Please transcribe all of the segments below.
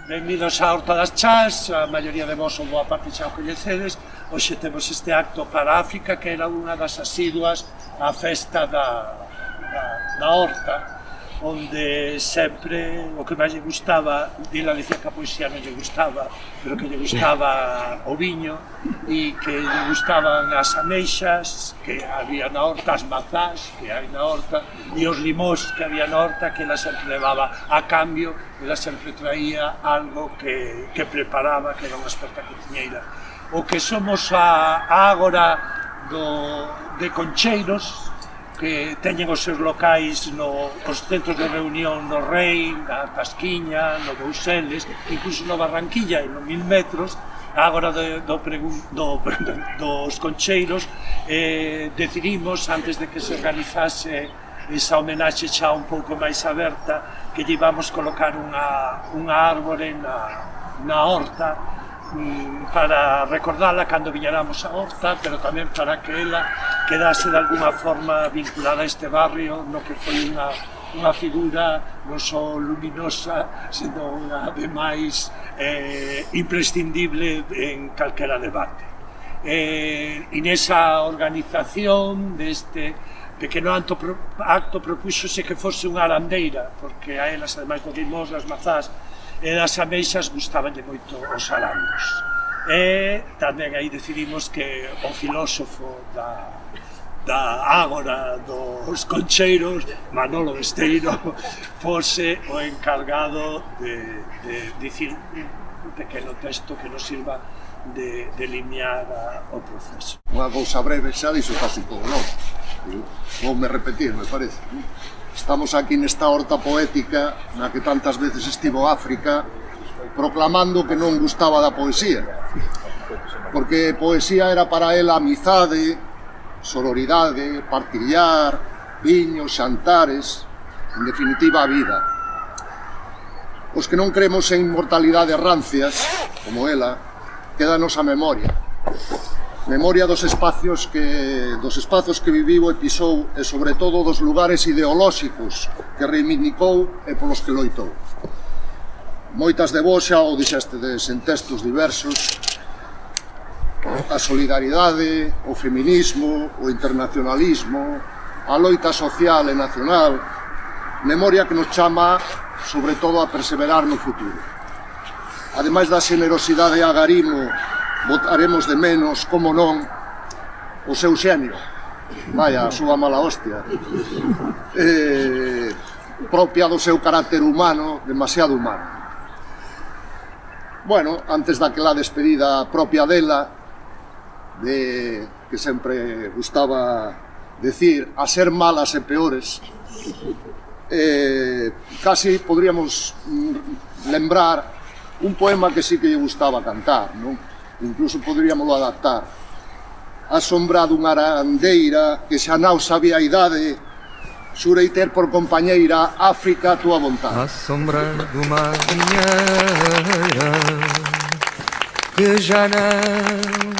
Benvidos á Horta das Chás, a maioría de vos ou boa parte xa o coñecedes. Hoxe temos este acto para África, que era unha das asiduas á festa da Horta, onde sempre o que máis lle gustaba, Dila dicía que a poesía non lle gustaba, pero que lle gustaba o viño, e que lle gustaban as ameixas que había na horta, as mazás que hai na horta, e os limóns que había na horta, que ela sempre levaba a cambio, ela sempre traía algo que preparaba, que era unha experta cociñeira. O que somos a ágora de concheiros, que teñen os seus locais os centros de reunión no Rei, na Tasquiña, no Bouseles, incluso no Barranquilla e no 1000 metros, agora dos concheiros, decidimos, antes de que se organizase esa homenaxe xa un pouco máis aberta, que lle íbamos colocar unha árbore na horta, para recordala cando viñéramos a Horta, pero tamén para que ela quedase de alguna forma vinculada a este barrio, no que foi unha figura non só luminosa, sino unha ademais imprescindible en calquera debate. E nesa organización deste pequeno acto propúxose que fose unha arandeira, porque a elas, ademais do limón, as mazás e das ameixas, gustabanlle moito os arándos. E tamén aí decidimos que o filósofo da ágora dos concheiros, Manolo Besteiro, fose o encargado de dicir un pequeno texto que nos sirva de delinear o proceso. Unha cousa breve, xa dixo casi todo, non? Voume repetir, me parece. Estamos aquí nesta horta poética na que tantas veces estivo África, proclamando que non gustaba da poesía, porque poesía era para ela amizade, sororidade, partillar, viños, xantares, en definitiva a vida. Os que non cremos en inmortalidades rancias, como ela, quédanos a memoria. Memoria dos espacios que viviu e pisou, e sobre todo dos lugares ideolóxicos que reivindicou e polos que loitou. Moitas de vos xa o dixestedes en textos diversos: a solidaridade, o feminismo, o internacionalismo, a loita social e nacional, memoria que nos chama sobre todo a perseverar no futuro. Ademais da xenerosidade e agarimo, botaremos de menos, como non, o seu xenio, vaya, a súa mala hostia, propia do seu carácter humano, demasiado humano. Bueno, antes daquela despedida propia dela, que sempre gustaba decir, a ser malas e peores, casi podríamos lembrar un poema que sí que lle gustaba cantar, non? Incluso podríamoslo adaptar. A sombra dunha arandeira que xa non sabía a idade, xurei ter por compañeira África a túa vontade. A sombra dunha arandeira que xa non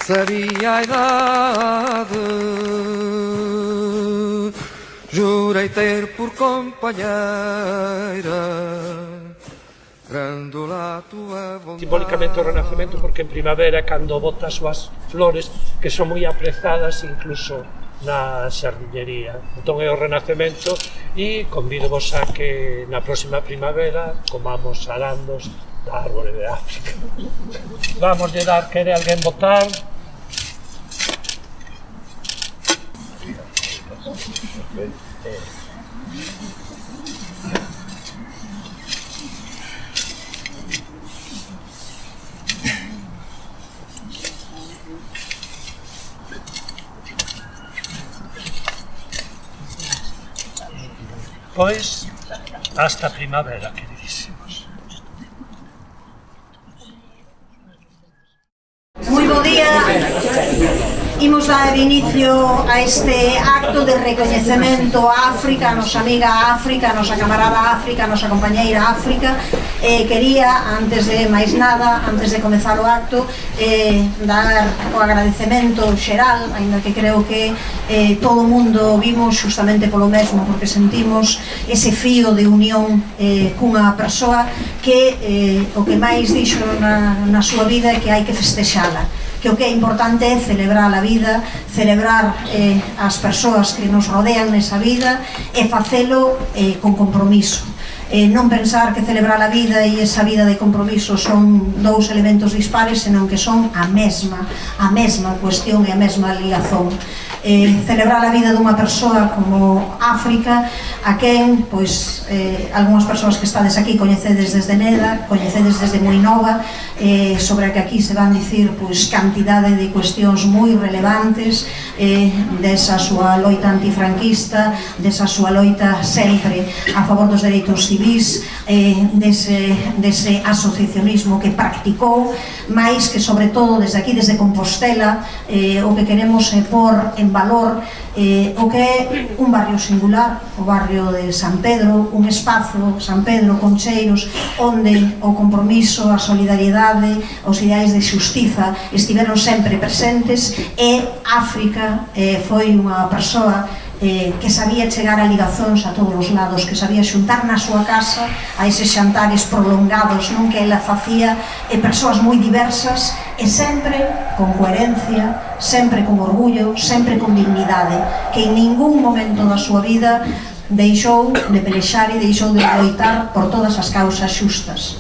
sabía a idade, xurei ter por compañeira simbólicamente o renacemento, porque en primavera cando bota as súas flores, que son moi aprezadas incluso na xardiñería. Entón é o renacemento, e convídovos a que na próxima primavera comamos arandos da árbore de África. Vamos lle dar, quere alguén votar? Pois, hasta primavera, queridísimos. Moi bo día. Imos Queremos dar inicio a este acto de recoñecemento a África, a nosa amiga África, a nosa camarada África, a nosa compañeira África. Quería, antes de máis nada, antes de comezar o acto, dar o agradecemento xeral, aínda que creo que todo o mundo vimos justamente polo mesmo, porque sentimos ese fío de unión cunha persoa que o que máis dixo na súa vida é que hai que festexala, que o que é importante é celebrar a vida, celebrar as persoas que nos rodean nesa vida e facelo con compromiso. Non pensar que celebrar a vida e esa vida de compromiso son dous elementos dispares, senón que son a mesma cuestión e a mesma ligazón. Celebrar a vida dunha persoa como África, a quen, pois, algunhas persoas que estades aquí coñecedes desde neda, coñecedes desde moi nova, sobre a que aquí se van dicir, pois, cantidade de cuestións moi relevantes, desa súa loita antifranquista, desa súa loita sempre a favor dos dereitos civis, dese asociacionismo que practicou, máis que, sobre todo, desde aquí, desde Compostela, o que queremos é por en valor o que é un barrio singular, o barrio de San Pedro, un espazo, San Pedro, Concheiros, onde o compromiso, a solidariedade, os ideais de xustiza estiveron sempre presentes, e África foi unha persoa que sabía chegar a ligazóns a todos os lados, que sabía xuntar na súa casa a eses xantares prolongados, non, que ela facía, persoas moi diversas e sempre con coherencia, sempre con orgullo, sempre con dignidade, que en ningún momento da súa vida deixou de pelexar e deixou de loitar por todas as causas xustas.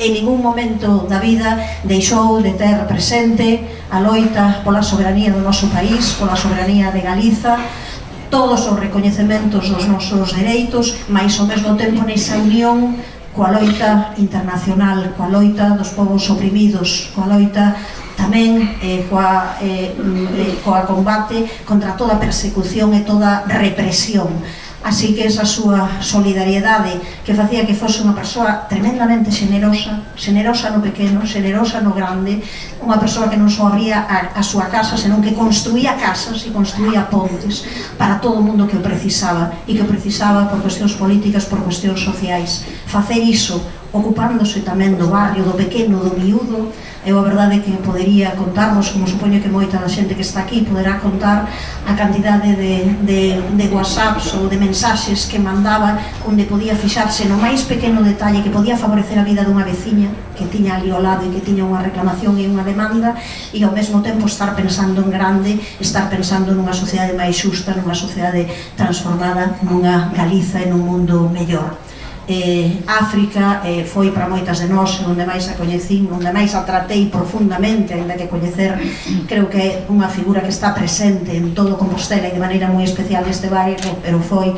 En ningún momento da vida deixou de ter presente a loita pola soberanía do noso país, pola soberanía de Galiza, todos os recoñecementos dos nosos dereitos, mais ao mesmo tempo nesa unión coa loita internacional, coa loita dos povos oprimidos, coa loita tamén coa combate contra toda persecución e toda represión. Así que esa súa solidariedade que facía que fose unha persoa tremendamente xenerosa, xenerosa no pequeno, xenerosa no grande, unha persoa que non só abría a súa casa, senón que construía casas e construía pontes para todo o mundo que o precisaba, e que o precisaba por cuestións políticas, por cuestións sociais. Facer iso, ocupándose tamén do barrio, do pequeno, do miúdo, eu a verdade que podería contarnos, como supoño que moita da xente que está aquí poderá contar a cantidade de whatsapps ou de mensaxes que mandaba, onde podía fixarse no máis pequeno detalle que podía favorecer a vida dunha veciña que tiña ali ao lado e que tiña unha reclamación e unha demanda, e ao mesmo tempo estar pensando en grande, estar pensando nunha sociedade máis xusta, nunha sociedade transformada, nunha Galiza e nun mundo mellor. África foi para moitas de nós onde máis a coñecín, onde máis a tratei profundamente, ainda que coñecer creo que é unha figura que está presente en todo Compostela e de maneira moi especial neste bairro, pero foi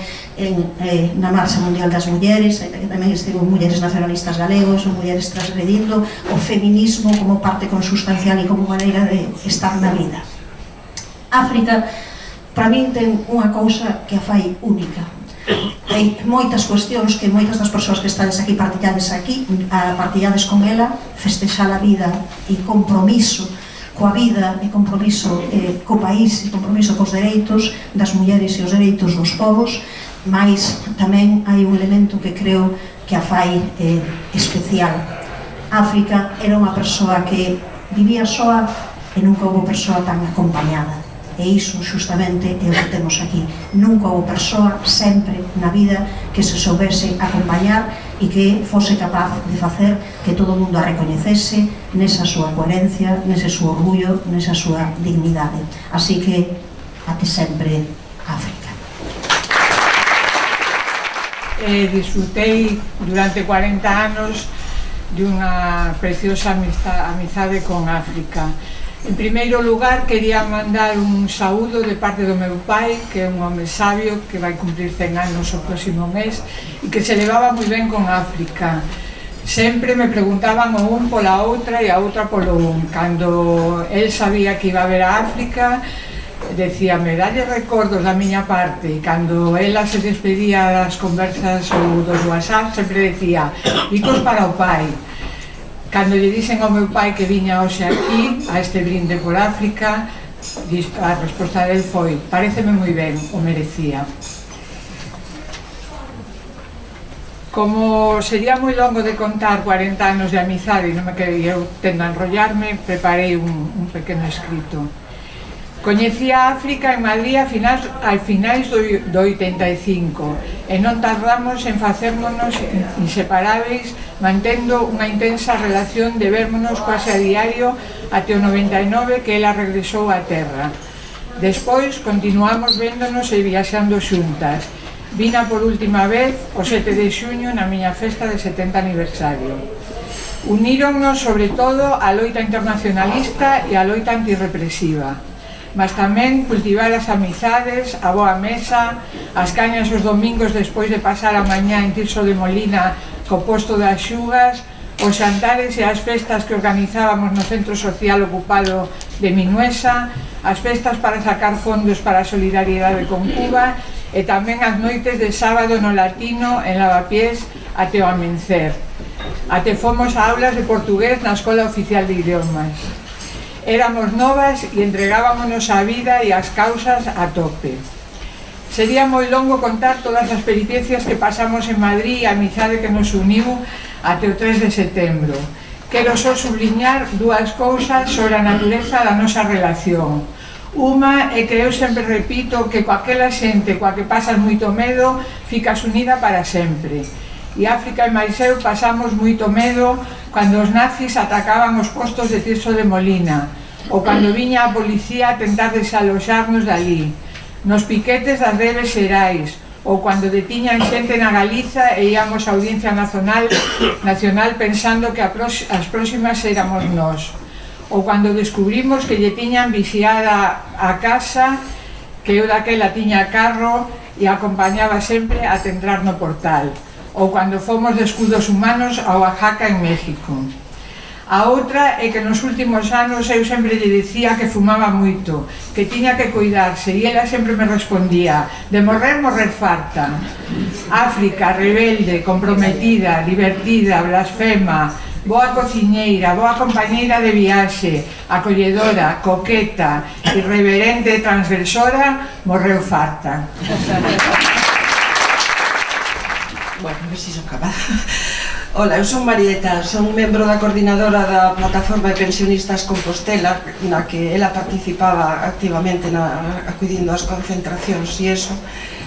na Marcha Mundial das Mulleres, ainda que tamén estivo mulleres nacionalistas galegos, mulleres transgredindo o feminismo como parte consustancial e como maneira de estar na vida. África para min ten unha cousa que a fai única. Hai moitas cuestións que moitas das persoas que estades aquí partillades con ela, festexar a vida e compromiso coa vida e compromiso co país e compromiso cos dereitos das mulleres e os dereitos dos povos, mas tamén hai un elemento que creo que a fai especial. África era unha persoa que vivía soa e nunca houve persoa tan acompañada. E iso justamente é o que temos aquí. Nunca houve persoa sempre na vida que se soubese acompañar e que fose capaz de facer que todo o mundo a recoñecese nesa súa coherencia, nese súa orgullo, nesa súa dignidade. Así que, até sempre, África. Disfrutei durante 40 anos de unha preciosa amizade con África. En primeiro lugar, quería mandar un saúdo de parte do meu pai, que é un home sabio, que vai cumprir 100 anos o próximo mes, e que se levaba moi ben con África. Sempre me preguntaban o un pola outra e a outra polo un. Cando el sabía que iba a ver a África, decíame, dalle recordos da miña parte, e cando ela se despedía das conversas ou dos WhatsApp, sempre decía, bicos para o pai. Cando lle dixen ao meu pai que viña hoxe aquí, a este brinde por África, A resposta del foi: paréceme moi ben, o merecía. Como sería moi longo de contar 40 anos de amizade e non me quería eu tendo a enrollarme, preparei un pequeno escrito. Coñecí a África en Madrid a finais do 85 e non tardamos en facérmonos inseparáveis, mantendo unha intensa relación de vérmonos quase a diario até o 99 que ela regresou á terra. Despois continuamos véndonos e viaxando xuntas. Vina por última vez o 7 de xuño na miña festa de 70 aniversario. Uníronnos sobre todo a loita internacionalista e a loita antirrepresiva, mas tamén cultivar as amizades, a boa mesa, as cañas os domingos despois de pasar a mañá en Tirso de Molina co posto das xugas, os xantares e as festas que organizábamos no centro social ocupado de Minuesa, as festas para sacar fondos para a solidariedade con Cuba e tamén as noites de sábado no Latino en Lavapiés até o amencer. Até fomos a aulas de portugués na Escola Oficial de Idiomas. Éramos novas e entregábamonos á vida e ás causas a tope. Sería moi longo contar todas as peripecias que pasamos en Madrid e a amizade que nos uniu até o 3 de setembro. Quero só subliñar dúas cousas sobre a natureza da nosa relación. Unha é que eu sempre repito que coaquela xente coa que pasas moito medo ficas unida para sempre. E África e máis eu pasamos moito medo cando os nazis atacaban os postos de Tirso de Molina ou cando viña a policía a tentar desaloxarnos dali, nos piquetes das redes xerais ou cando detiñan xente na Galiza e íamos á Audiencia Nacional pensando que as próximas éramos nós, ou cando descubrimos que lle tiñan vixiada a casa, que eu daquela tiña carro e acompañaba sempre a entrar no portal, ou cando fomos de escudos humanos a Oaxaca en México. A outra é que nos últimos anos eu sempre lle dicía que fumaba moito, que tiña que cuidarse, e ela sempre me respondía: de morrer, morrer farta. África, rebelde, comprometida, divertida, blasfema, boa cociñeira, boa compañeira de viaxe, acolledora, coqueta, irreverente e transgresora, morreu farta. Bueno, a ver se son capaz. Hola, eu son Marieta, son membro da coordinadora da Plataforma de Pensionistas Compostela, na que ela participaba activamente acudindo ás concentracións e eso.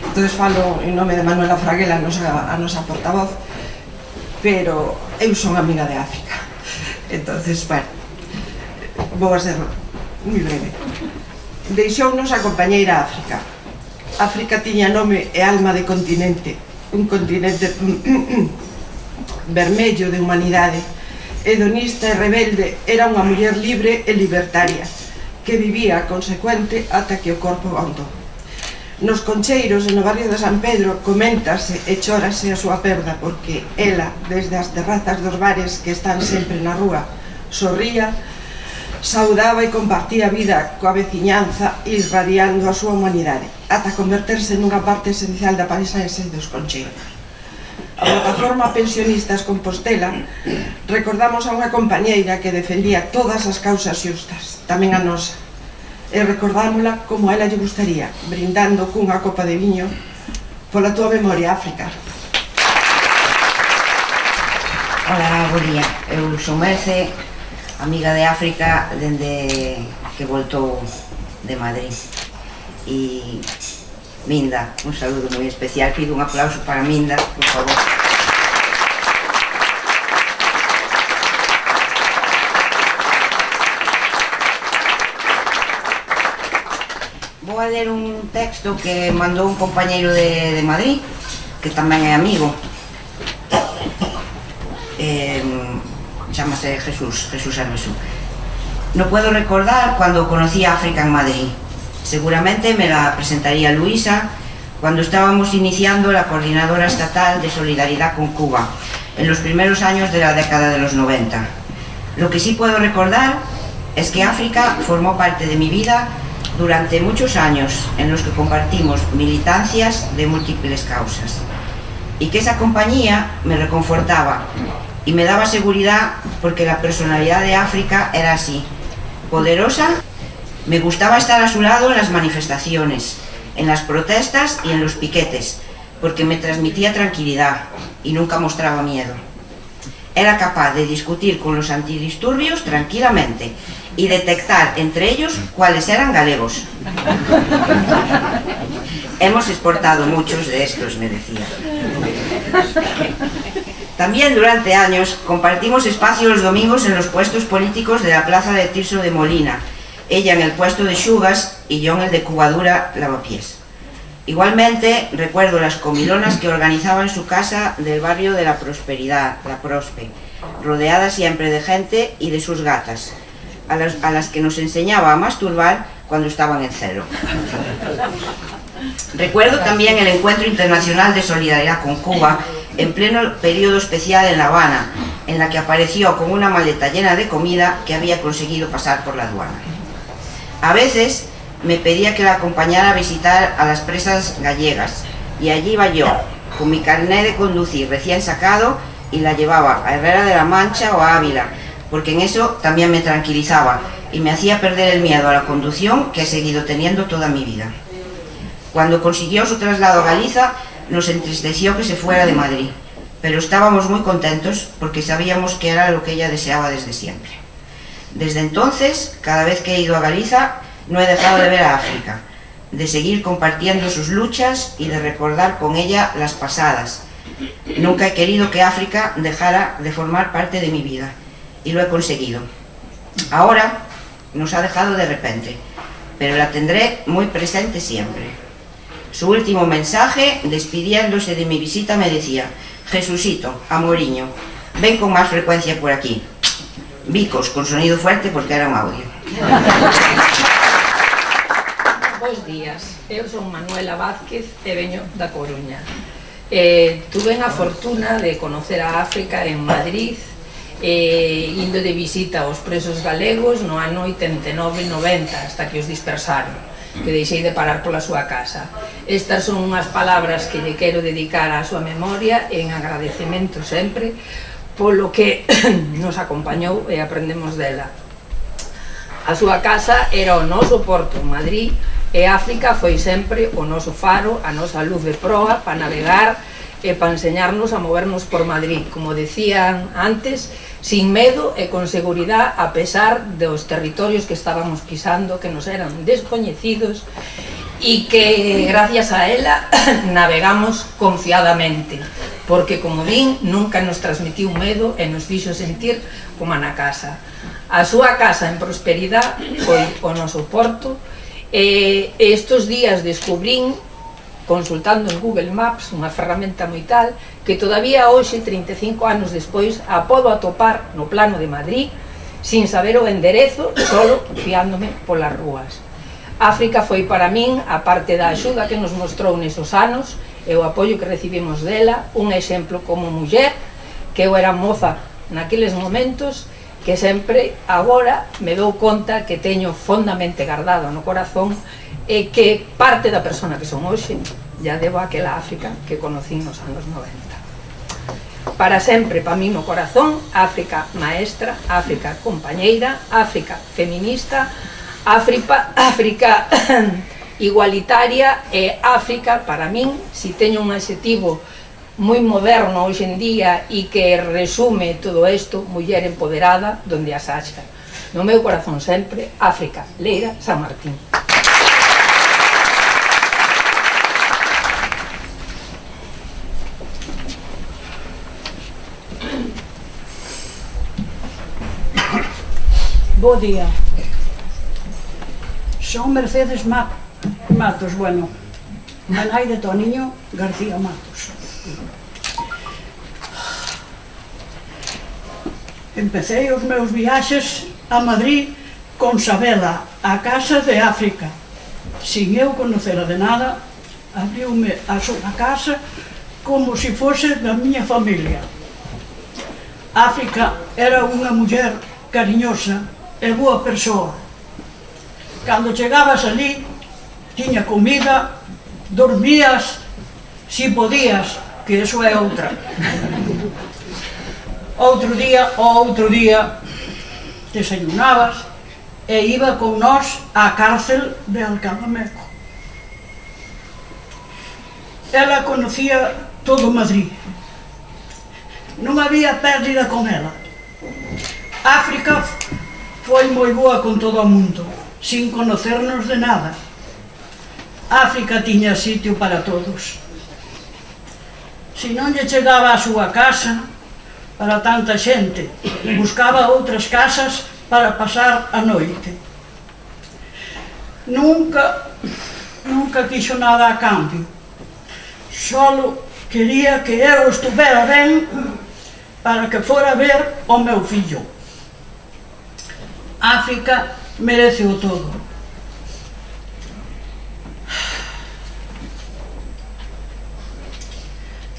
Entón falo en nome de Manuela Fraguela, a nosa portavoz, pero eu son amiga de África. Entonces, bueno, vou a ser moi breve. Deixounos a compañeira África. África tiña nome e alma de continente, un continente vermello de humanidade, hedonista e rebelde. Era unha muller libre e libertaria que vivía consecuente ata que o corpo abandou. Nos concheiros e no barrio de San Pedro coméntase e chórase a súa perda, porque ela, desde as terrazas dos bares que están sempre na rúa, sorría, saudaba e compartía a vida coa veciñanza, irradiando a súa humanidade, ata converterse nunha parte esencial da paisaxe dos concheiros. A Plataforma Pensionistas Compostela recordamos a unha compañeira que defendía todas as causas xustas, tamén a nosa, e recordámola como a ela lle gustaría, brindando cunha copa de viño pola túa memoria, África. Hola, bo día. Eu son Merce, amiga de África dende que voltou de Madrid. E Minda, un saludo moi especial. Pido un aplauso para Minda, por favor. Vou a ler un texto que mandou un compañeiro de Madrid, que tamén é amigo. Chámase Jesús Armesú. No puedo recordar cuando conocí a África en Madrid. Seguramente me la presentaría Luisa cuando estábamos iniciando la Coordinadora Estatal de Solidaridad con Cuba, en los primeros años de la década de los 90. Lo que sí puedo recordar es que África formó parte de mi vida durante muchos años en los que compartimos militancias de múltiples causas, y que esa compañía me reconfortaba y me daba seguridad, porque la personalidad de África era así, poderosa Me gustaba estar a su lado en las manifestaciones, en las protestas y en los piquetes, porque me transmitía tranquilidad y nunca mostraba miedo. Era capaz de discutir con los antidisturbios tranquilamente y detectar entre ellos cuáles eran galegos. Hemos exportado muchos de estos, me decía. También durante años compartimos espacio los domingos en los puestos políticos de la plaza de Tirso de Molina, ella en el puesto de Xugas y yo en el de Cubadura Lavapiés. Igualmente recuerdo las comilonas que organizaba en su casa del barrio de la Prosperidad, la Prospe, rodeada siempre de gente y de sus gatas, a las que nos enseñaba a masturbar cuando estaban en celo. Recuerdo también el Encuentro Internacional de Solidaridad con Cuba en pleno periodo especial en La Habana, en la que apareció con una maleta llena de comida que había conseguido pasar por la aduana. A veces me pedía que la acompañara a visitar a las presas gallegas y allí iba yo, con mi carnet de conducir recién sacado, y la llevaba a Herrera de la Mancha o a Ávila, porque en eso también me tranquilizaba y me hacía perder el miedo a la conducción que he seguido teniendo toda mi vida. Cuando consiguió su traslado a Galiza, nos entristeció que se fuera de Madrid, pero estábamos muy contentos porque sabíamos que era lo que ella deseaba desde siempre. Desde entonces, cada vez que he ido a Galiza, no he dejado de ver a África, de seguir compartiendo sus luchas y de recordar con ella las pasadas. Nunca he querido que África dejara de formar parte de mi vida, y lo he conseguido. Ahora nos ha dejado de repente, pero la tendré muy presente siempre. Su último mensaje, despidiéndose de mi visita, me decía: Jesucito, amoriño, ven con más frecuencia por aquí. Bicos, con sonido fuerte porque era un audio. Bos días, eu son Manuela Vázquez e veño da Coruña. Tuve a fortuna de conocer a África en Madrid, indo de visita aos presos galegos no ano 89-90, hasta que os dispersaron, que deixei de parar pola súa casa. Estas son unhas palabras que lle quero dedicar á súa memoria en agradecemento sempre polo que nos acompañou e aprendemos dela. A súa casa era o noso porto en Madrid e África foi sempre o noso faro, a nosa luz de proa para navegar e para enseñarnos a movernos por Madrid, como decían antes, sin medo e con seguridad, a pesar dos territorios que estábamos pisando, que nos eran descoñecidos e que gracias a ela navegamos confiadamente, porque, como din, nunca nos transmitiu medo e nos fixo sentir como na casa. A súa casa en Prosperidad foi o noso porto e estes días descubrín, consultando en Google Maps, unha ferramenta moi tal, que todavía hoxe, 35 anos despois, a podo atopar no plano de Madrid sin saber o enderezo, solo fiándome polas rúas. África foi para min, a parte da axuda que nos mostrou nesos anos e o apoio que recibimos dela, un exemplo como muller, que eu era moza naqueles momentos, que sempre agora me dou conta que teño fondamente guardado no corazón e que parte da persona que son hoxe ya debo aquela África que conocín nos anos 90. Para sempre, para mí no corazón, África maestra, África compañeira, África feminista, África igualitaria e África, para min, si teño un adxetivo moi moderno hoxe en día e que resume todo isto, muller empoderada donde as haxa. No meu corazón sempre, África, Leira, San Martín. Bo día. Son Mercedes Matos, bueno, a nai de Toniño García Matos. Empecé os meus viaxes a Madrid con Sabela, a casa de África. Sin eu conocela de nada, abriume a súa casa como se fose da miña familia. África era unha muller cariñosa e boa persoa. Cando chegabas ali, tiña comida, dormías, si podías, que eso é outra. Outro día, desayunabas, e iba con nós á cárcel de Alcalameco. Ela conocía todo Madrid. Non había pérdida con ela. África foi moi boa con todo o mundo, sin conocernos de nada. África tiña sitio para todos. Se non lle chegaba a súa casa para tanta xente, buscaba outras casas para pasar a noite. Nunca quixo nada a cambio. Solo quería que eu estuvera ben para que fora ver o meu fillo. África merece o todo.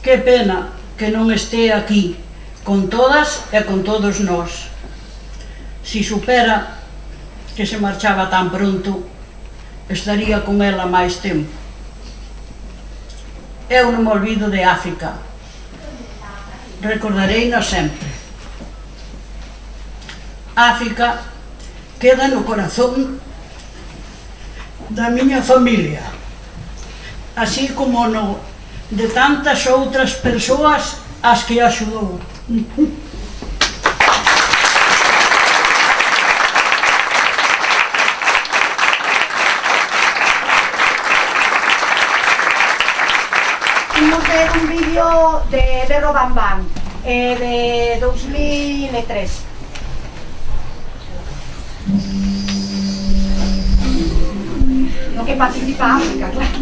Que pena que non este aquí con todas e con todos nós. Si supera que se marchaba tan pronto, estaría con ela máis tempo. Eu non me olvido de África. Recordareina sempre. África queda no corazón da miña familia, así como no de tantas outras persoas as que axudou. Imos ver un vídeo de Berro Bambam, de 2003. No que participa África, claro.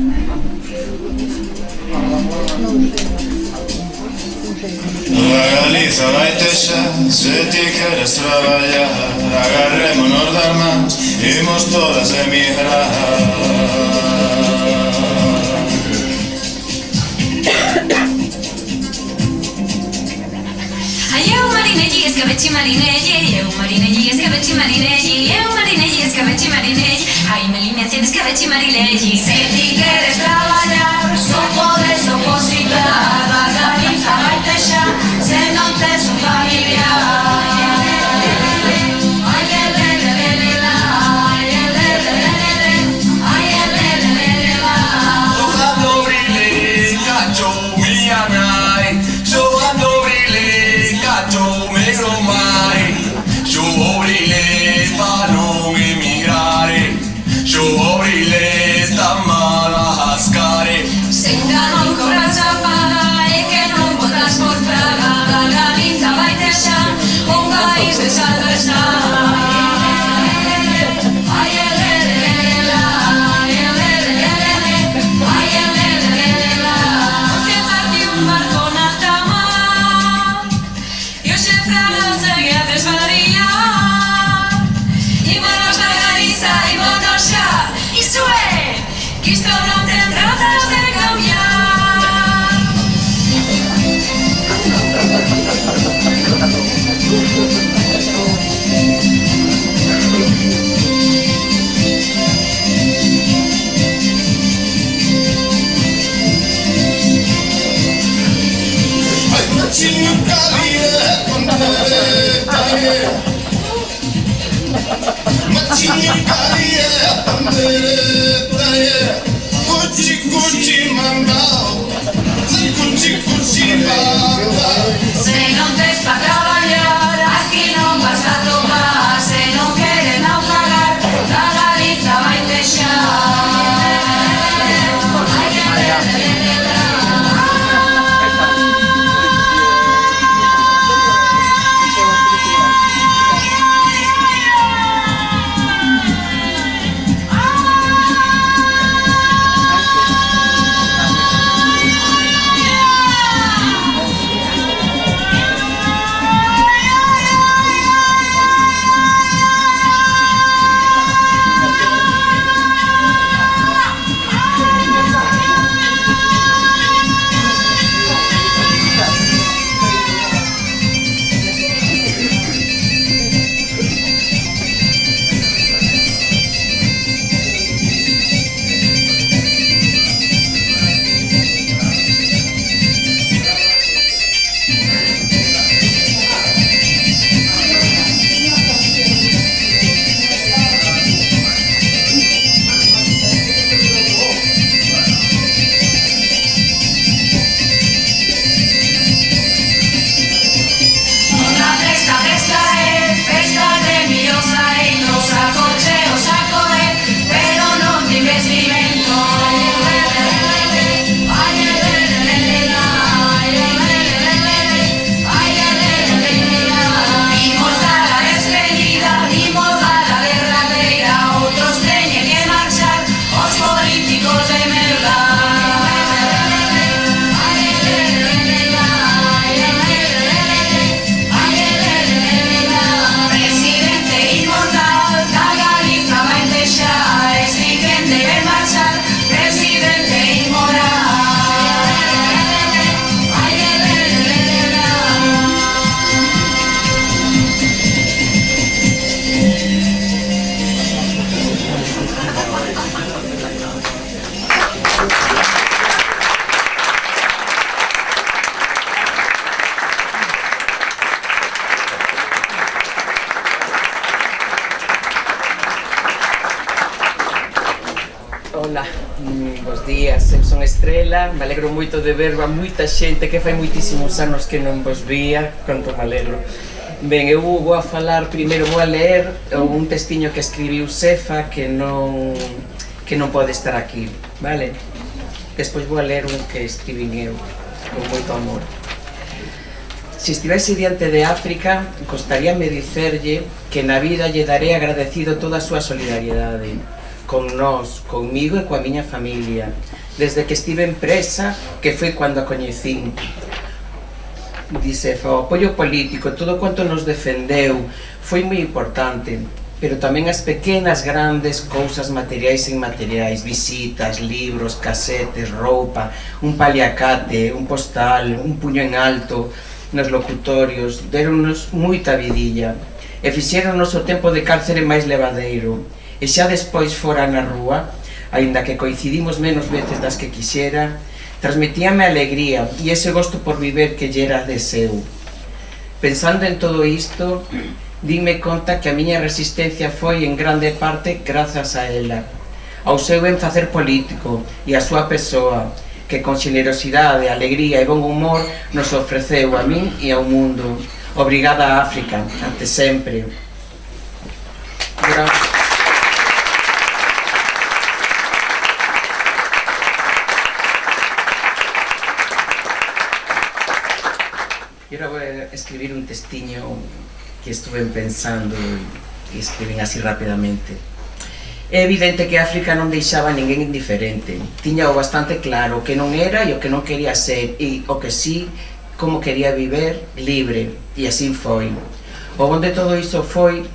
La Galiza vaite xa, se ti queres traballar, agarrémonos das mans, imos todas emigrar. Eu marineggi, escabecci marineggi, eu marineggi, escabecci marineggi, eu marineggi, escabecci marineggi, ai malinezzi, escabecci marineggi. Se ti queres traballar, só podes opositar, a Galiza vaite xa, se non tes un familiar. Se non tes pa traballar, aquí non vas a tomar. Se non queres naufragar, la Galiza vai Hola, bos días, eu son Estrela, me alegro moito de ver a moita xente que fai moitísimos anos que non vos vía, quanto me alegro. Ben, eu vou a falar, primeiro vou a ler un textiño que escribiu Sefa que non pode estar aquí, vale? Despois vou a ler un que escribín eu, con moito amor. Se estivese diante de África, costaríame dicerlle que na vida lle daré agradecido toda a súa solidariedade, con nós, conmigo e coa miña familia, desde que estive en presa, que foi cando a coñecín. Dice, o apoio político, todo quanto nos defendeu, foi moi importante, pero tamén as pequenas, grandes cousas materiais e inmateriais, visitas, libros, casetes, roupa, un paliacate, un postal, un puño en alto, nos locutorios, deronnos moita vidilla e fixeronnos o tempo de cárcere máis levadeiro, e xa despois fora na rúa, aínda que coincidimos menos veces das que quixera, transmitíame alegría e ese gosto por viver que lle era deseu. Pensando en todo isto, dime conta que a miña resistencia foi en grande parte grazas a ela, ao seu en facer político e a súa persoa, que con xenerosidade, alegría e bon humor nos ofreceu a min e ao mundo. Obrigada a África, ante sempre. E agora vou escribir un textiño que estuve pensando e escribín así rapidamente. É evidente que África non deixaba a ninguén indiferente. Tiña o bastante claro o que non era e o que non quería ser, e o que sí, como quería viver libre, e así foi. O bon de todo iso foi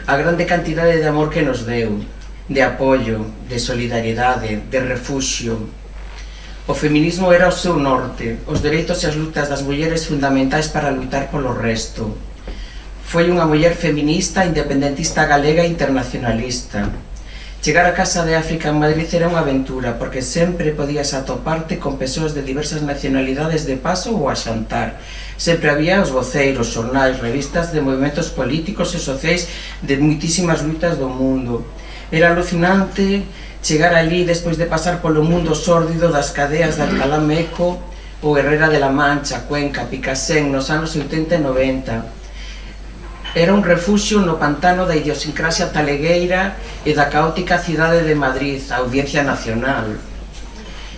a grande cantidade de amor que nos deu, de apoio, de solidariedade, de refuxio. O feminismo era o seu norte, os dereitos e as lutas das mulleres fundamentais para lutar polo resto. Foi unha muller feminista, independentista galega e internacionalista. Chegar a casa de África en Madrid era unha aventura, porque sempre podías atoparte con persoas de diversas nacionalidades de paso ou a xantar. Sempre había os voceiros, xornais, revistas de movimentos políticos e sociais de moitísimas lutas do mundo. Era alucinante chegar ali despois de pasar polo mundo sórdido das cadeas de Alcalá Meco ou Herrera de la Mancha, Cuenca, Picasen, nos anos 80 e 90. Era un refuxio no pantano da idiosincrasia talegueira e da caótica cidade de Madrid, a Audiencia Nacional.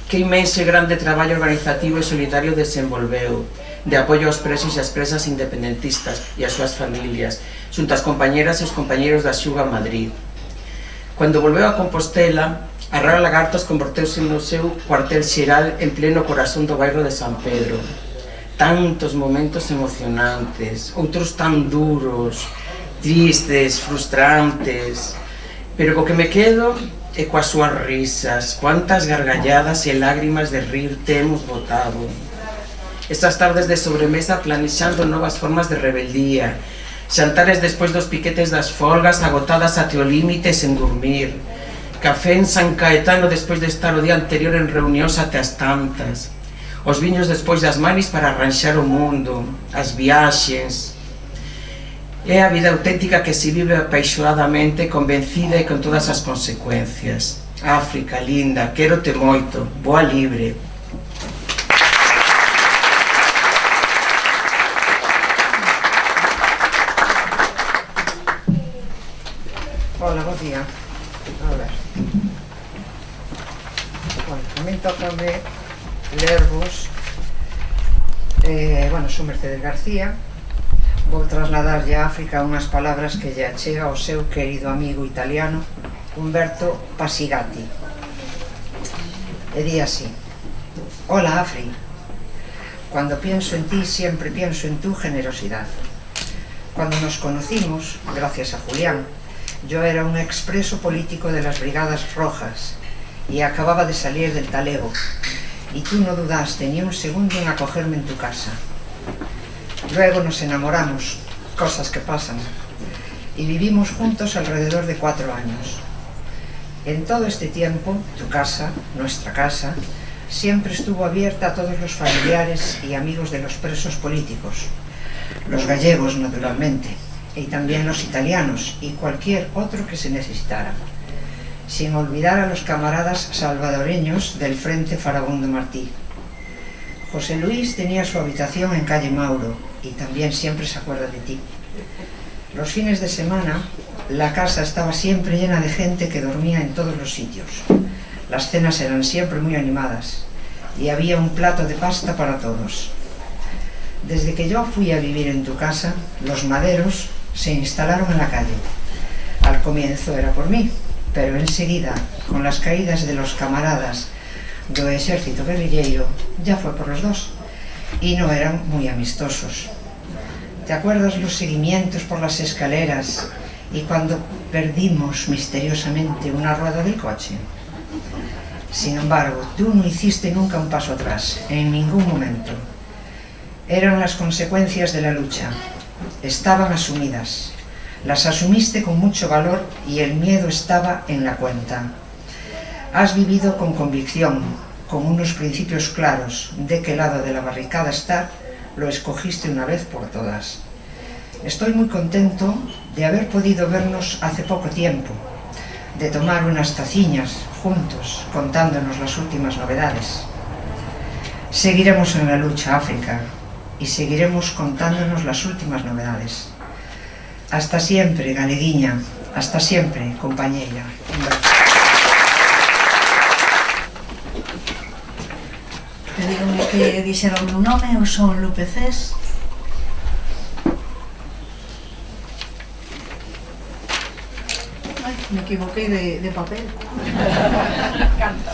Que inmenso e grande traballo organizativo e solidario desenvolveu, de apoio aos presos e as presas independentistas e as súas familias, xunto as compañeras e os compañeros da Xuga Madrid. Cando volveu a Compostela, a Rara Lagartos converteuse no seu cuartel xeral en pleno corazón do bairro de San Pedro. Tantos momentos emocionantes, outros tan duros, tristes, frustrantes, pero co que me quedo é coas súas risas, cuántas gargalladas e lágrimas de rir temos botado. Estas tardes de sobremesa planexando novas formas de rebeldía, xantares despois dos piquetes das folgas agotadas até o límite sen dormir, café en San Caetano despois de estar o día anterior en reunións até as tantas, os viños despois das manis para arranxar o mundo, as viaxes. É a vida auténtica que se vive apaixonadamente, convencida e con todas as consecuencias. África, linda, quérote moito, boa libre. Hola, bom día. A ver. Bueno, a mí tócame lervos. Bueno, son Mercedes García. Vou trasladarlle a África unhas palabras que lle achega ao seu querido amigo italiano Umberto Pasigati. E di así: Hola, Afri. Cuando pienso en ti, siempre pienso en tu generosidad. Cuando nos conocimos, gracias a Julián, yo era un expreso político de las Brigadas Rojas y acababa de salir del talego. Y tú no dudaste ni un segundo en acogerme en tu casa. Luego nos enamoramos, cosas que pasan, y vivimos juntos alrededor de 4 años. En todo este tiempo, tu casa, nuestra casa, siempre estuvo abierta a todos los familiares y amigos de los presos políticos, los gallegos naturalmente, y también los italianos y cualquier otro que se necesitara. sin olvidar a los camaradas salvadoreños del Frente Farabundo Martí. José Luis tenía su habitación en calle Mauro y también siempre se acuerda de ti. Los fines de semana, la casa estaba siempre llena de gente que dormía en todos los sitios. Las cenas eran siempre muy animadas y había un plato de pasta para todos. Desde que yo fui a vivir en tu casa, los maderos se instalaron en la calle. Al comienzo era por mí, pero enseguida, con las caídas de los camaradas do exército guerrilleiro, ya fue por los dos, y no eran muy amistosos. ¿Te acuerdas los seguimientos por las escaleras y cuando perdimos misteriosamente una rueda del coche? Sin embargo, tú no hiciste nunca un paso atrás, en ningún momento. Eran las consecuencias de la lucha. Estaban asumidas. Las asumiste con mucho valor y el miedo estaba en la cuenta. Has vivido con convicción, con unos principios claros de qué lado de la barricada estar, lo escogiste una vez por todas. Estoy muy contento de haber podido vernos hace poco tiempo, de tomar unas taciñas juntos, contándonos las últimas novedades. Seguiremos en la lucha, África, y seguiremos contándonos las últimas novedades. Hasta siempre, galeguiña, hasta siempre, compañeira. Pedíronme que dixera o meu nome, eu son Lupe Cés. Ai, me equivoquei de papel. Canta.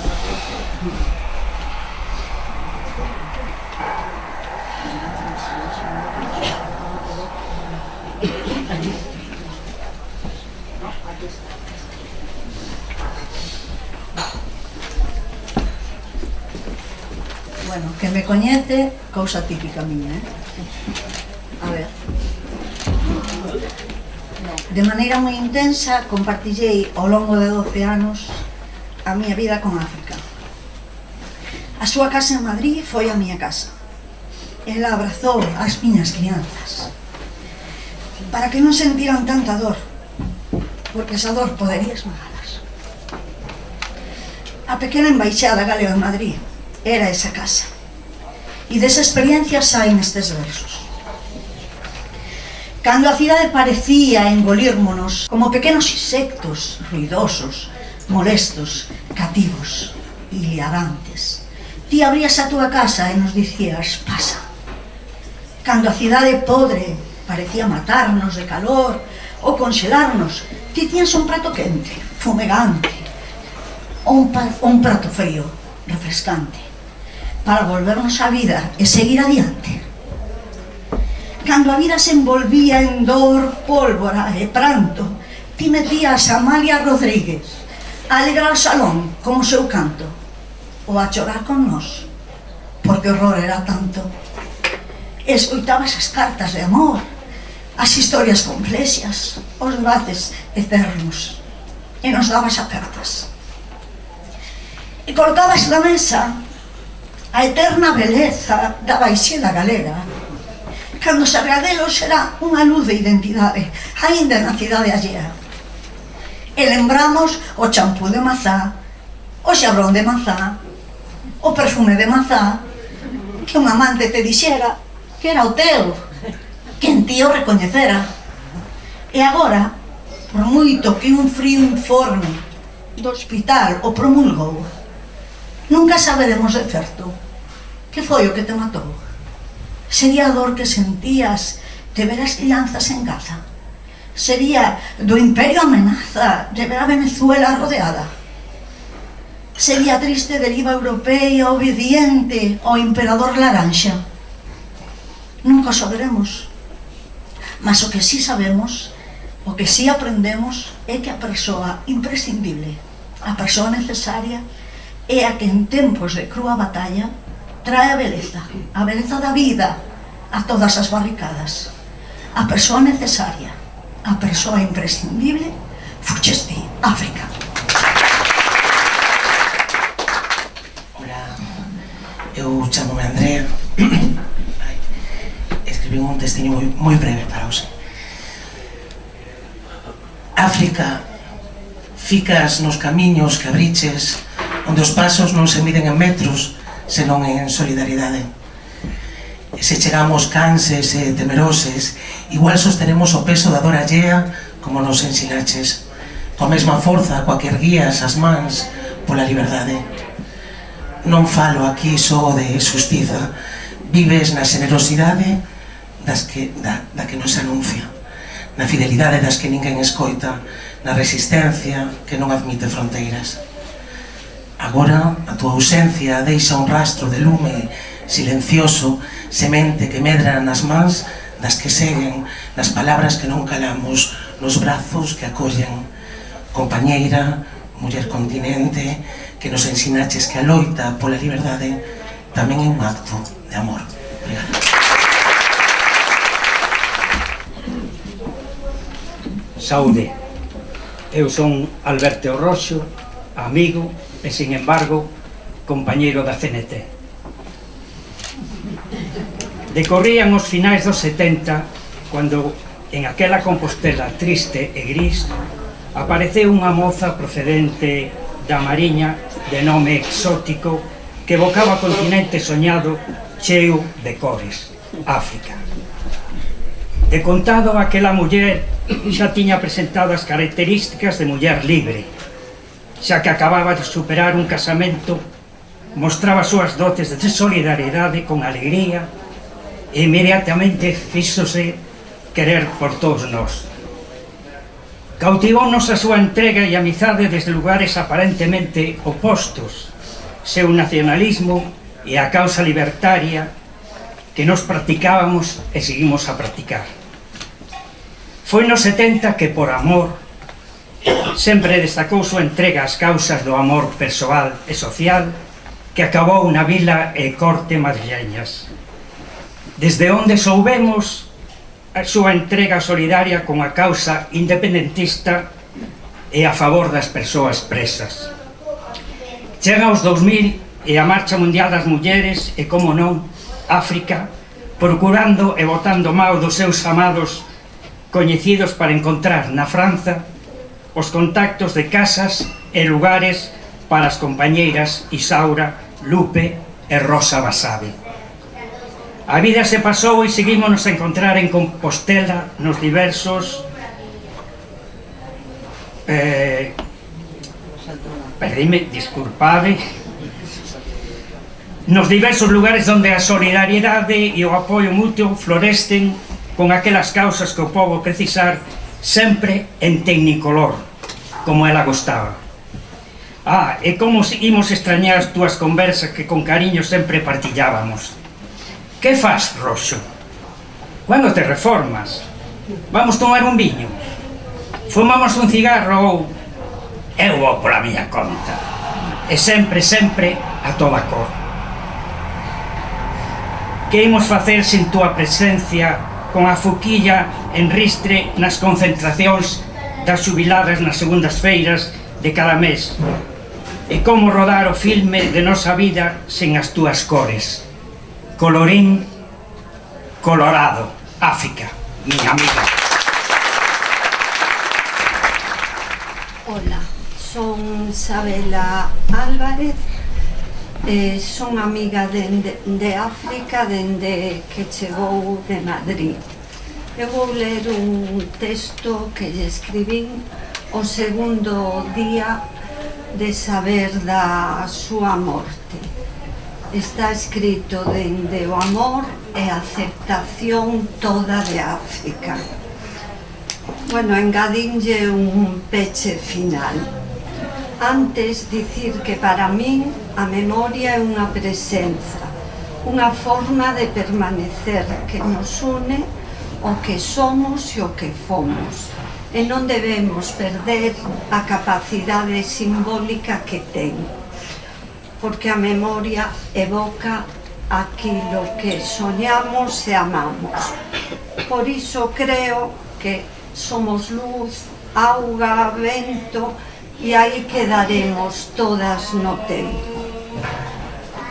Bueno, que me coñece, cousa típica miña, A ver. De maneira moi intensa compartillei ao longo de 12 anos a miña vida con África. A súa casa en Madrid foi a miña casa. Ela abrazou as miñas crianzas para que non sentiran tanta dor, porque esa dor podería esmagalas. A pequena embaixada galega en Madrid era esa casa. E desa experiencia saen estes versos. Cando a cidade parecía engolírmonos como pequenos insectos ruidosos, molestos, cativos, iliadantes, ti abrías a túa casa e nos dicías, pasa. Cando a cidade podre parecía matarnos de calor ou congelarnos, ti tiñas un prato quente, fumegante, ou un prato frío, refrescante, para volvernos á vida e seguir adiante. Cando a vida se envolvía en dor, pólvora e pranto, ti metías a Amalia Rodríguez a alegrar o salón con o seu canto, ou a chorar con nós, porque o horror era tanto. Escoitabas as cartas de amor, as historias complexas, os debates eternos, e nos dabas apertas. E colocabas na mesa a eterna beleza da baixeda galega, cando Sargadelos era unha luz de identidade, aínda na cidade allea. E lembramos o champú de mazá, o xabrón de mazá, o perfume de mazá, que un amante te dixera que era o teu, que en ti o recoñecera. E agora, por moito que un frío informe do hospital o promulgou, nunca saberemos de certo que foi o que te matou. Sería a dor que sentías de ver as crianzas en Gaza. Sería do imperio amenaza de ver a Venezuela rodeada. Sería a triste deriva europea obediente ao emperador laranxa. Nunca o saberemos. Mas o que sí sabemos, o que sí aprendemos, é que a persoa imprescindible, a persoa necesaria, é a que en tempos de crúa batalla trae a beleza da vida a todas as barricadas. A persoa necesaria, a persoa imprescindible, fuches ti, África. Hola, eu chamome Andrea. Escribí un testiño moi breve para hoxe. África ficas nos camiños que abriches, onde os pasos non se miden en metros, senón en solidaridade. E se chegamos canses e temeroses, igual sostenemos o peso da dor allea como nos ensinaches, coa mesma forza coa que erguías as mans pola liberdade. Non falo aquí só de xustiza, vives na generosidade da que nos anuncia, na fidelidade das que ninguén escoita, na resistencia que non admite fronteiras. Agora, a túa ausencia deixa un rastro de lume silencioso, semente que medra nas mans das que seguen, nas palabras que non calamos, nos brazos que acollen. Compañeira, muller continente, que nos ensinaches que a loita pola liberdade tamén é un acto de amor. Obrigada. Saúde. Eu son Alberto Roxo, amigo e, sin embargo, compañeiro da CNT. Decorrían os finais dos 70, cando, en aquela Compostela triste e gris, apareceu unha moza procedente da Mariña de nome exótico que evocaba o continente soñado cheo de cores, África. De contado, aquela muller xa tiña presentado as características de muller libre, xa que acababa de superar un casamento, mostraba as súas dotes de solidaridade con alegría e inmediatamente fíxose querer por todos nós. Cautivounos a súa entrega e amizade desde lugares aparentemente opostos, seu nacionalismo e a causa libertaria que nos practicábamos e seguimos a practicar. Foi nos 70 que, por amor, sempre destacou súa entrega ás causas do amor persoal e social que acabou na vila e corte madrileñas. Desde onde soubemos a súa entrega solidaria con a causa independentista e a favor das persoas presas. Chega aos 2000 e a Marcha Mundial das Mulleres e, como non, África, procurando e botando mao dos seus amados coñecidos para encontrar na Franza os contactos de casas e lugares para as compañeiras Isaura, Lupe e Rosa Basabe. A vida se pasou e seguímonos a encontrar en Compostela nos diversos nos diversos lugares onde a solidariedade e o apoio mutuo floresten con aquelas causas que o povo precisar, sempre en tecnicolor, como ela gostaba. E como imos extrañar as túas conversas que con cariño sempre partillábamos. Que faz, Roxo? Cando te reformas? Vamos tomar un viño? Fumamos un cigarro ou... Eu vou pola miña conta. E sempre, sempre, a toda cor. Que imos facer sin túa presencia con a foquilla en ristre nas concentracións das xubiladas nas segundas feiras de cada mes? E como rodar o filme de nosa vida sen as túas cores? Colorín colorado, África, miña amiga. Hola, son Sabela Álvarez, son amiga de África dende que chegou de Madrid. Eu vou ler un texto que lle escribín o segundo día de saber da súa morte. Está escrito dende o amor e a aceptación toda de África. Bueno, engadinlle un peche final. Antes, dicir que para min a memoria é unha presenza, unha forma de permanecer que nos une o que somos e o que fomos. E non debemos perder a capacidade simbólica que ten, porque a memoria evoca aquilo que soñamos e amamos. Por iso creo que somos luz, auga, vento, e aí quedaremos todas no tempo.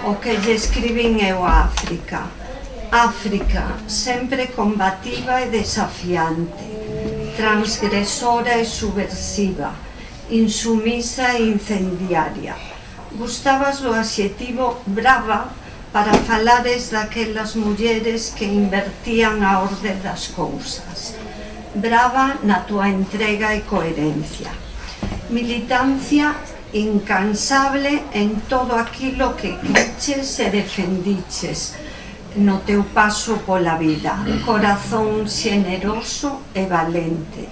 O que lle escribín eu a África. África, sempre combativa e desafiante, transgresora e subversiva, insumisa e incendiaria. Gustabas do adxetivo brava para falares daquelas mulleres que invertían a orde das cousas. Brava na túa entrega e coherencia. Militancia incansable en todo aquilo que criches e defendiches no teu paso pola vida. Corazón xeneroso e valente,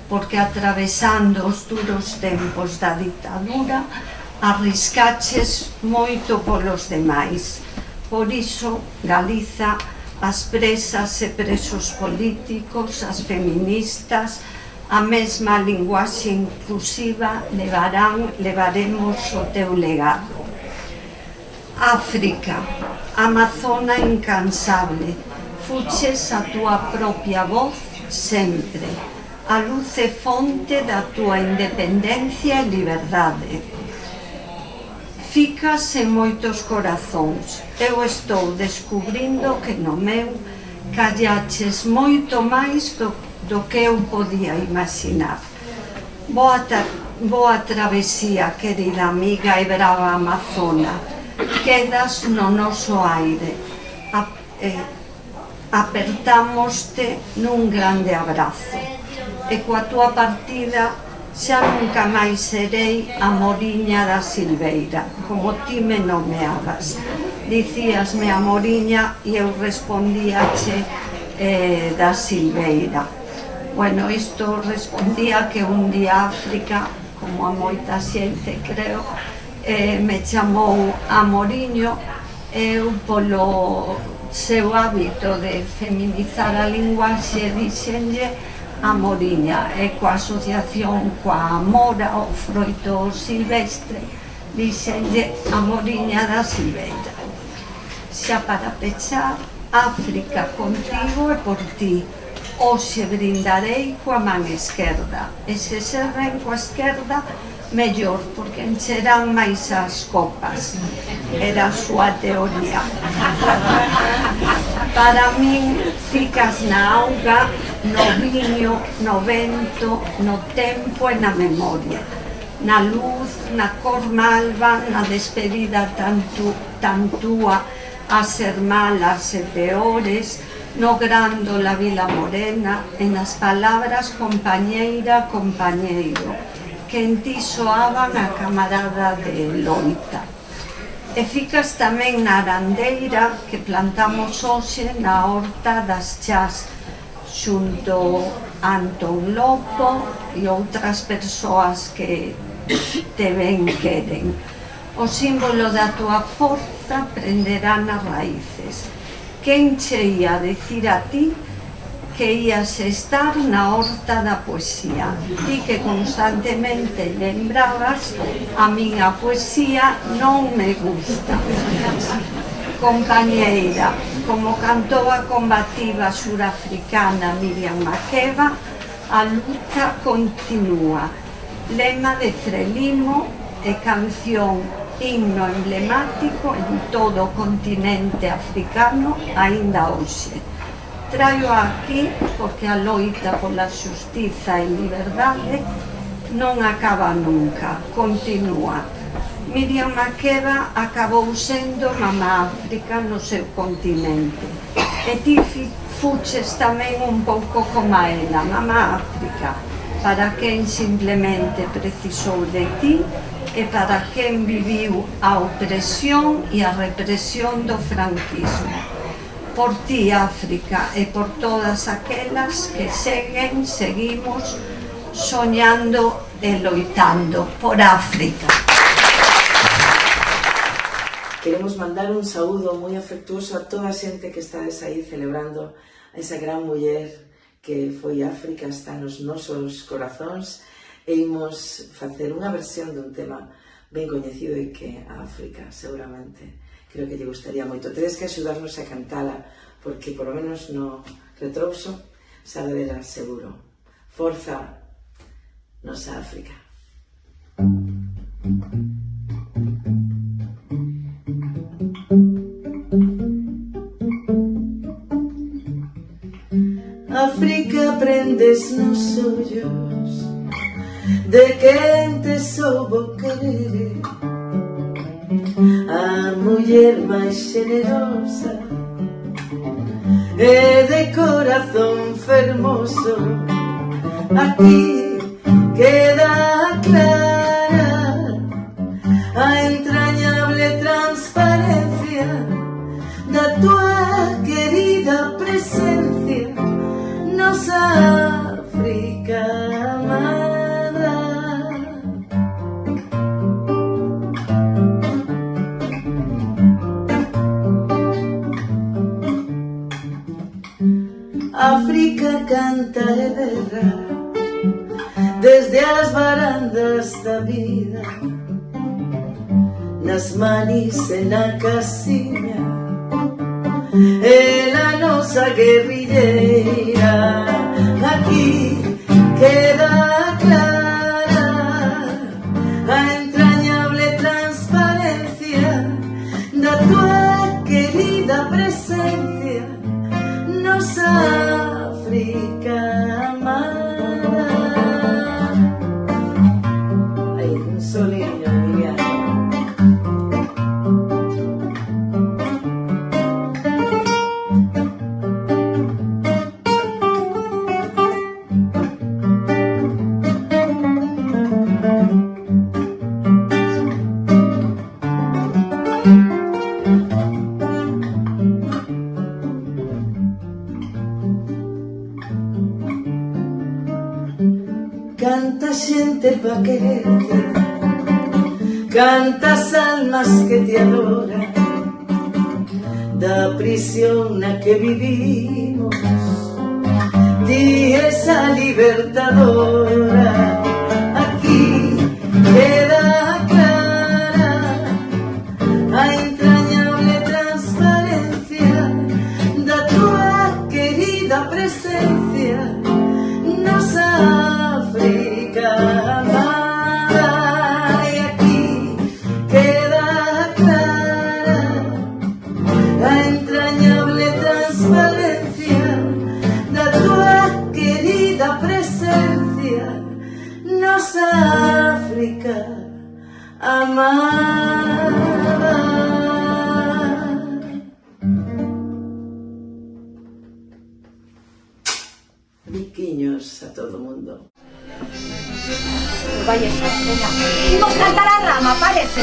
porque atravesando os duros tempos da ditadura arriscaches moito polos demais. Por iso, Galiza, as presas e presos políticos, as feministas, a mesma linguaxe inclusiva levaremos o teu legado. África, amazona incansable, fuches a túa propia voz sempre. A luz e fonte da túa independencia e liberdade. Ficas en moitos corazóns. Eu estou descubrindo que no meu callaches moito máis do que eu podía imaginar. Boa travesía, querida amiga e brava amazona. Quedas no noso aire. Apertámoste nun grande abrazo. E coa túa partida xa nunca máis serei a Moriña da Silveira, como ti me nomeabas. Dicíasme a Moriña e eu respondíache da Silveira. Bueno, isto respondía que un día África, como a moita xente creo, me chamou a Moriño. Eu polo seu hábito de feminizar a linguaxe dixenlle a Moriña, e coa asociación coa mora, o froito silvestre, dixenlle a Moriña da Silveira. Xa para pechar, África contigo e por ti. Hoxe brindarei coa man esquerda, e se serven coa esquerda, mellor, porque encherán máis as copas. Era a súa teoría. Para min, ficas na auga, no viño, no vento, no tempo e na memoria. Na luz, na cor malva, na despedida tan túa, as ser malas e peores, no grándola Vila Morena, e nas palabras compañeira, compañeiro, que en ti soaban a camarada de loita. E ficas tamén na arandeira que plantamos hoxe na horta das Chás, xunto a Antón Lopo e outras persoas que te ben queren. O símbolo da túa forza prenderá nas raíces. Quen che ia dicir a ti que ías estar na horta da poesía? Ti que constantemente lembrabas, a miña poesía non me gusta. Compañeira, como cantou a combativa surafricana Miriam Makeba, a luta continúa. Lema de Frelimo e canción himno emblemático en todo o continente africano aínda hoxe. Traio aquí porque a loita pola xustiza e liberdade non acaba nunca, continúa. Miriam Makeba acabou sendo mamá África no seu continente. E ti fuches tamén un pouco como ela, mamá África, para quen simplemente precisou de ti e para quen viviu a opresión e a represión do franquismo. Por ti, África, e por todas aquelas que seguimos soñando e loitando por África. Queremos mandar un saúdo moi afectuoso a toda a xente que estades aí celebrando a esa gran muller que foi África, está nos nosos corazóns, e imos facer unha versión dun tema ben coñecido e que a África seguramente creo que lle gustaría moito. Tedes que axudarnos a cantala porque por lo menos no retrouso sabe dela seguro. Forza, nosa África. África prendes nos ollos de quen te soubo querer, a muller máis xenerosa e de corazón fermoso. Aquí queda clara a entrañable transparencia da tua querida presencia, nosa África amada. África canta e berra desde as varandas da vida, nas manis e na casiña, ela nosa guerrilleira. Aquí queda clara a entrañable transparencia da tua querida presencia, nosa África amada. Ay, un solinho, Miguel. Canta xente pa quererte, cantas almas que te adoran, da prisión na que vivimos, ti esa libertadora. Aquí queda clara a entrañable transparencia da tua querida presencia, nosa África amada. Y aquí queda clara la entrañable transparencia da tua querida presencia, nosa África amada. Biquiños a todo mundo. Vaya, venga. Vamos a cantar a rama, parece.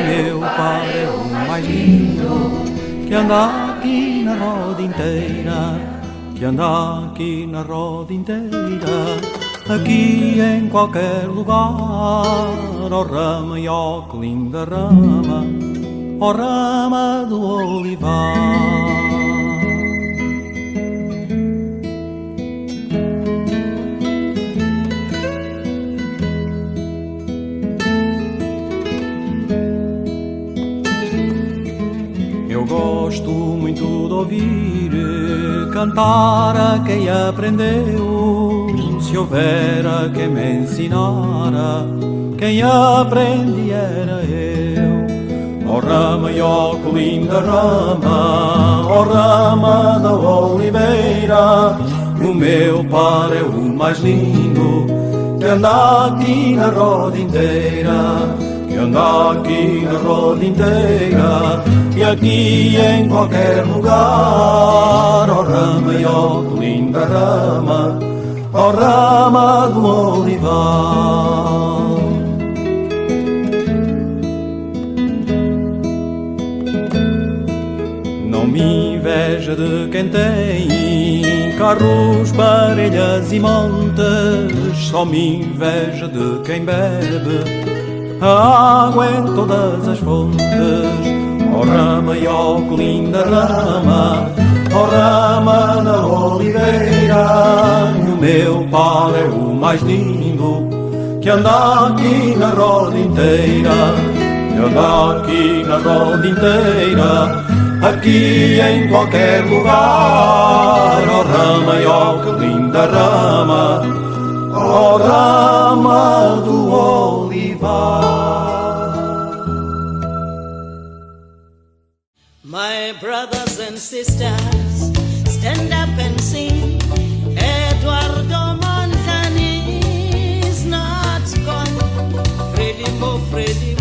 Meu pai é o mais lindo que anda aqui na roda inteira, que anda aqui na roda inteira, aqui em qualquer lugar. Ó rama e ó que linda rama, ó rama do olivar. Eu gosto muito de ouvir cantar a quem aprendeu. Se houver a quem me ensinara, quem aprendi era eu. Ó rama e ó que linda rama, ó rama da oliveira, o meu par é o mais lindo que anda aqui na roda inteira, que anda aqui na roda inteira, e aqui em qualquer lugar. Ó rama e ó que linda rama, ó rama do olivar. Não me inveja de quem tem carros, parelhas e montes, só me inveja de quem bebe a água em todas as fontes. Ó rama e ó que linda rama, ó rama da oliveira, e o meu par é o mais lindo que anda aqui na roda inteira, que anda aqui na roda inteira, aqui em qualquer lugar. Ó rama e ó que linda rama, ó rama do olivar. My brothers and sisters, stand up and sing. Eduardo Mondlane is not gone. Frelimo, Frelimo.